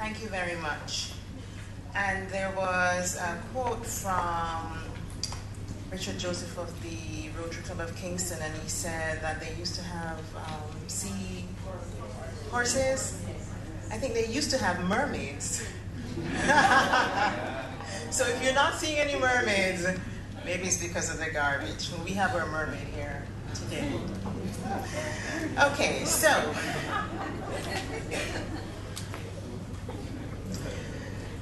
Thank you very much. And there was a quote from Richard Joseph of the Rotary Club of Kingston, and he said that they used to have sea horses. I think they used to have mermaids. So if you're not seeing any mermaids, maybe it's because of the garbage. We have our mermaid here today. Okay, so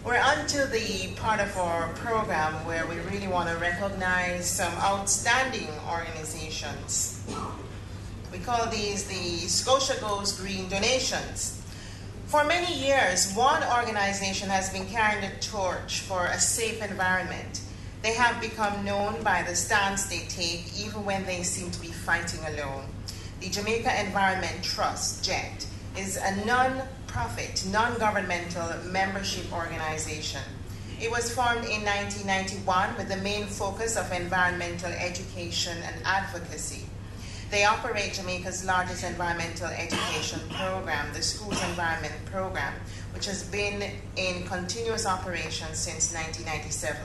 we're on to the part of our program where we really want to recognize some outstanding organizations. We call these the Scotia Goes Green donations. For many years, one organization has been carrying the torch for a safe environment. They have become known by the stance they take, even when they seem to be fighting alone. The Jamaica Environment Trust, JET, is a non-profit, non-governmental membership organization. It was formed in 1991 with the main focus of environmental education and advocacy. They operate Jamaica's largest environmental education program, the Schools Environment Program, which has been in continuous operation since 1997.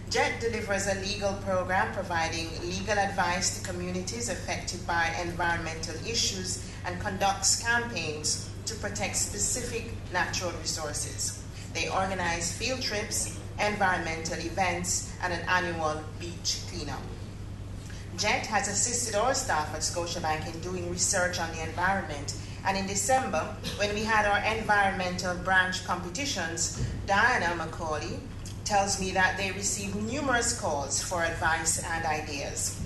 JET delivers a legal program providing legal advice to communities affected by environmental issues and conducts campaigns to protect specific natural resources. They organize field trips, environmental events, and an annual beach cleanup. JET has assisted our staff at Scotiabank in doing research on the environment, and in December, when we had our environmental branch competitions, Diana McCauley tells me that they received numerous calls for advice and ideas.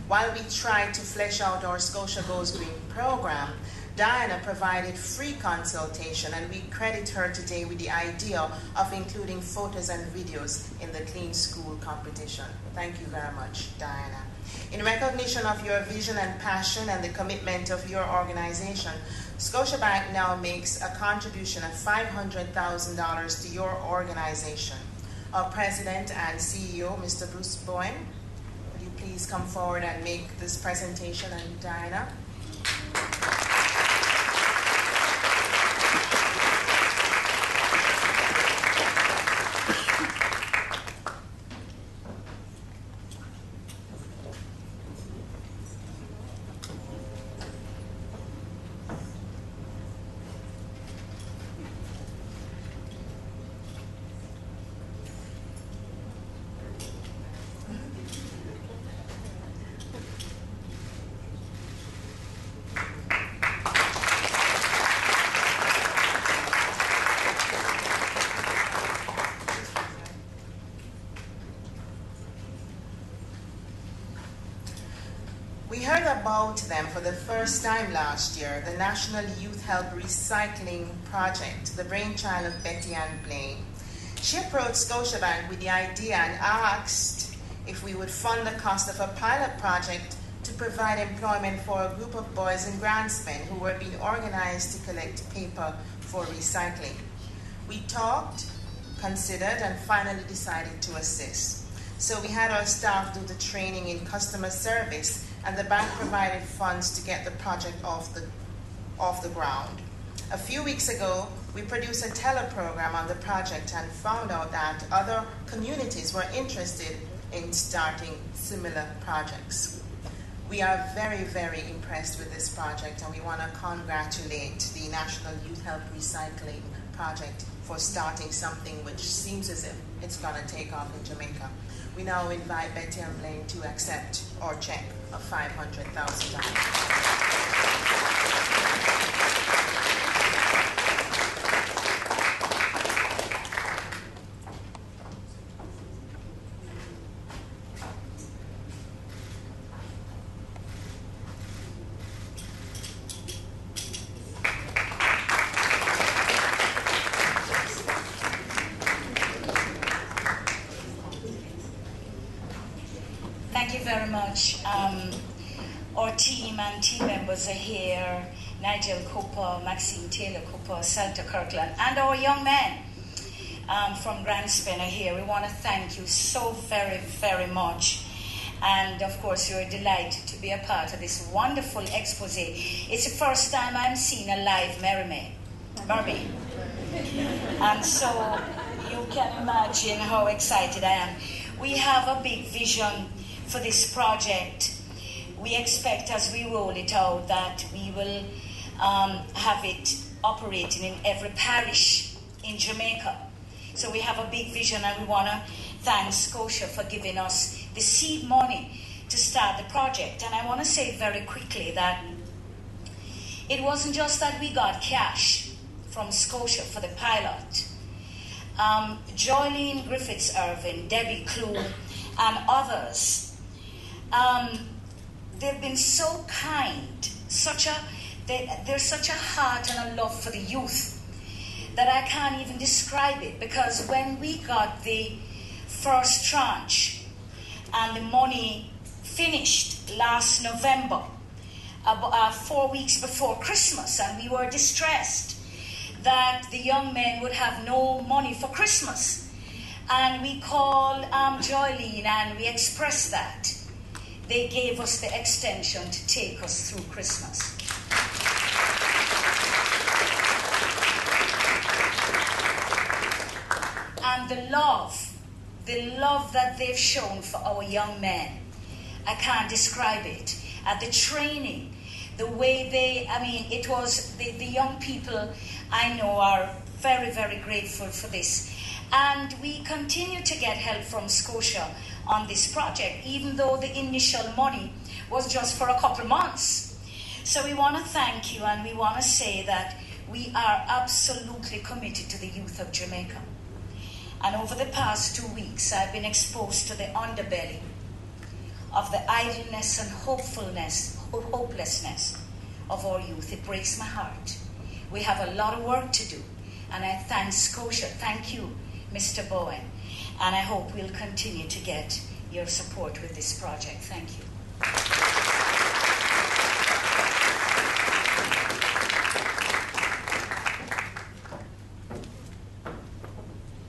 While we tried to flesh out our Scotia Goes Green program, Diana provided free consultation, and we credit her today with the idea of including photos and videos in the Clean School competition. Thank you very much, Diana. In recognition of your vision and passion and the commitment of your organization, Scotiabank now makes a contribution of $500,000 to your organization. Our President and CEO, Mr. Bruce Bowen, would you please come forward and make this presentation, and Diana? We heard about them for the first time last year, the National Youth Help Recycling Project, the brainchild of Betty Ann Blaine. She approached Scotiabank with the idea and asked if we would fund the cost of a pilot project to provide employment for a group of boys in Grandspen who were being organized to collect paper for recycling. We talked, considered, and finally decided to assist. So we had our staff do the training in customer service, and the bank provided funds to get the project off the ground. A few weeks ago, we produced a teleprogram on the project and found out that other communities were interested in starting similar projects. We are very, very impressed with this project, and we want to congratulate the National Youth Help Recycling Project for starting something which seems as if it's going to take off in Jamaica. We now invite Betty and Blaine to accept our check of $500,000. Thank you very much. Our team and team members are here. Nigel Cooper, Maxine Taylor Cooper, Salter Kirkland, and our young men from Grandspen are here. We want to thank you so very, very much. And of course, you're delighted to be a part of this wonderful expose. It's the first time I'm seeing a live mermaid. And so you can imagine how excited I am. We have a big vision for this project. We expect as we roll it out that we will have it operating in every parish in Jamaica. So we have a big vision, and we want to thank Scotia for giving us the seed money to start the project. And I want to say very quickly that it wasn't just that we got cash from Scotia for the pilot. Joylene Griffiths-Irving, Debbie Clue, and others, they've been so kind, there's such a heart and a love for the youth that I can't even describe it, because when we got the first tranche and the money finished last November, 4 weeks before Christmas, and we were distressed that the young men would have no money for Christmas. And we called Joylene and we expressed that. They gave us the extension to take us through Christmas. And the love that they've shown for our young men, I can't describe it. At the training, the way it was, the young people I know are very, very grateful for this. And we continue to get help from Scotia on this project, even though the initial money was just for a couple months. So we want to thank you, and we want to say that we are absolutely committed to the youth of Jamaica. And over the past 2 weeks, I've been exposed to the underbelly of the idleness and hopelessness of our youth. It breaks my heart. We have a lot of work to do, and I thank Scotia. Thank you, Mr. Bowen, and I hope we'll continue to get your support with this project. Thank you.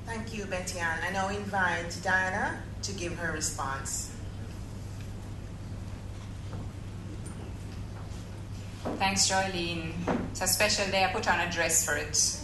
Thank you, Betty Ann. I now invite Diana to give her response. Thanks, Joylene. It's a special day. I put on a dress for it.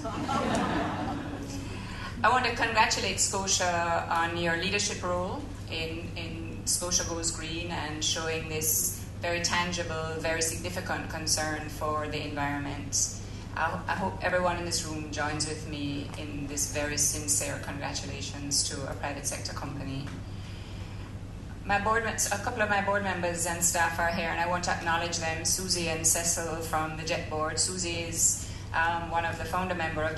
I want to congratulate Scotia on your leadership role in Scotia Goes Green and showing this very tangible, very significant concern for the environment. I hope everyone in this room joins with me in this very sincere congratulations to a private sector company. A couple of my board members and staff are here, and I want to acknowledge them, Susie and Cecil from the JET board. Susie is one of the founder members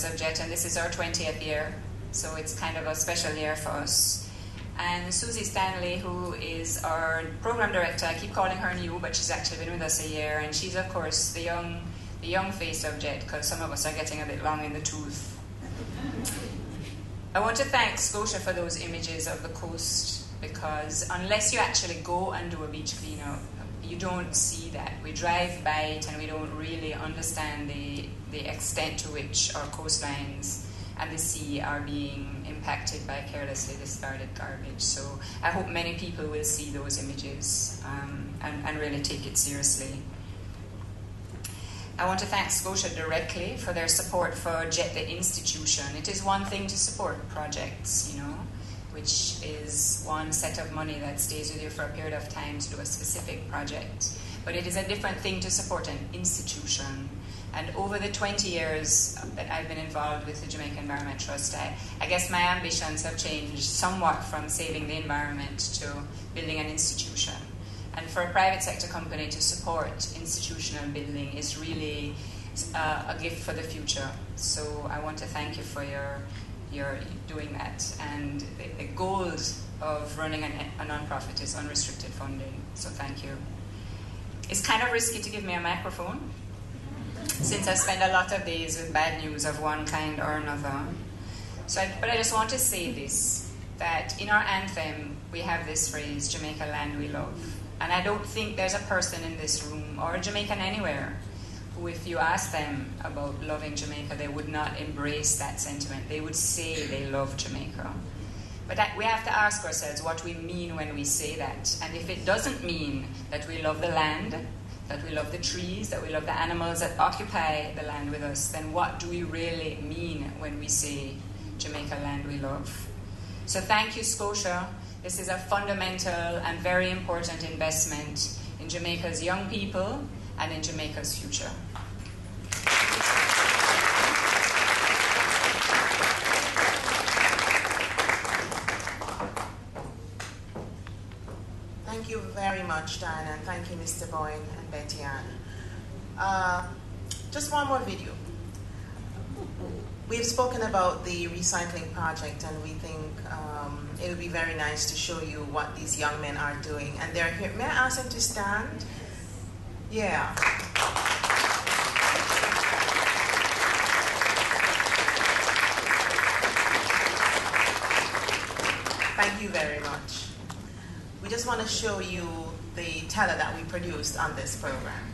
of JET, and this is our 20th year, so it's kind of a special year for us. And Susie Stanley, who is our program director, I keep calling her new, but she's actually been with us a year, and she's, of course, the young face of JET, because some of us are getting a bit long in the tooth. I want to thank Scotia for those images of the coast, because unless you actually go and do a beach cleanup, you don't see that. We drive by it and we don't really understand the extent to which our coastlines and the sea are being impacted by carelessly discarded garbage. So I hope many people will see those images and really take it seriously. I want to thank Scotia directly for their support for JET the institution. It is one thing to support projects, which is one set of money that stays with you for a period of time to do a specific project. But it is a different thing to support an institution. And over the 20 years that I've been involved with the Jamaica Environment Trust, I guess my ambitions have changed somewhat from saving the environment to building an institution. And for a private sector company to support institutional building is really a gift for the future. So I want to thank you for your doing that. And the goal of running a non-profit is unrestricted funding. So thank you. It's kind of risky to give me a microphone, since I spend a lot of days with bad news of one kind or another. But I just want to say this, that in our anthem, we have this phrase, Jamaica land we love. And I don't think there's a person in this room, or a Jamaican anywhere, who if you ask them about loving Jamaica, they would not embrace that sentiment. They would say they love Jamaica. But we have to ask ourselves what we mean when we say that. And if it doesn't mean that we love the land, that we love the trees, that we love the animals that occupy the land with us, then what do we really mean when we say Jamaica land we love? So thank you, Scotia. This is a fundamental and very important investment in Jamaica's young people and in Jamaica's future. Thank you very much, Diana, and thank you, Mr. Boyne and Betty Ann. Just one more video. We've spoken about the recycling project, and we think it would be very nice to show you what these young men are doing. And they're here. May I ask them to stand? Yeah. Thank you very much. We just want to show you the teller that we produced on this program.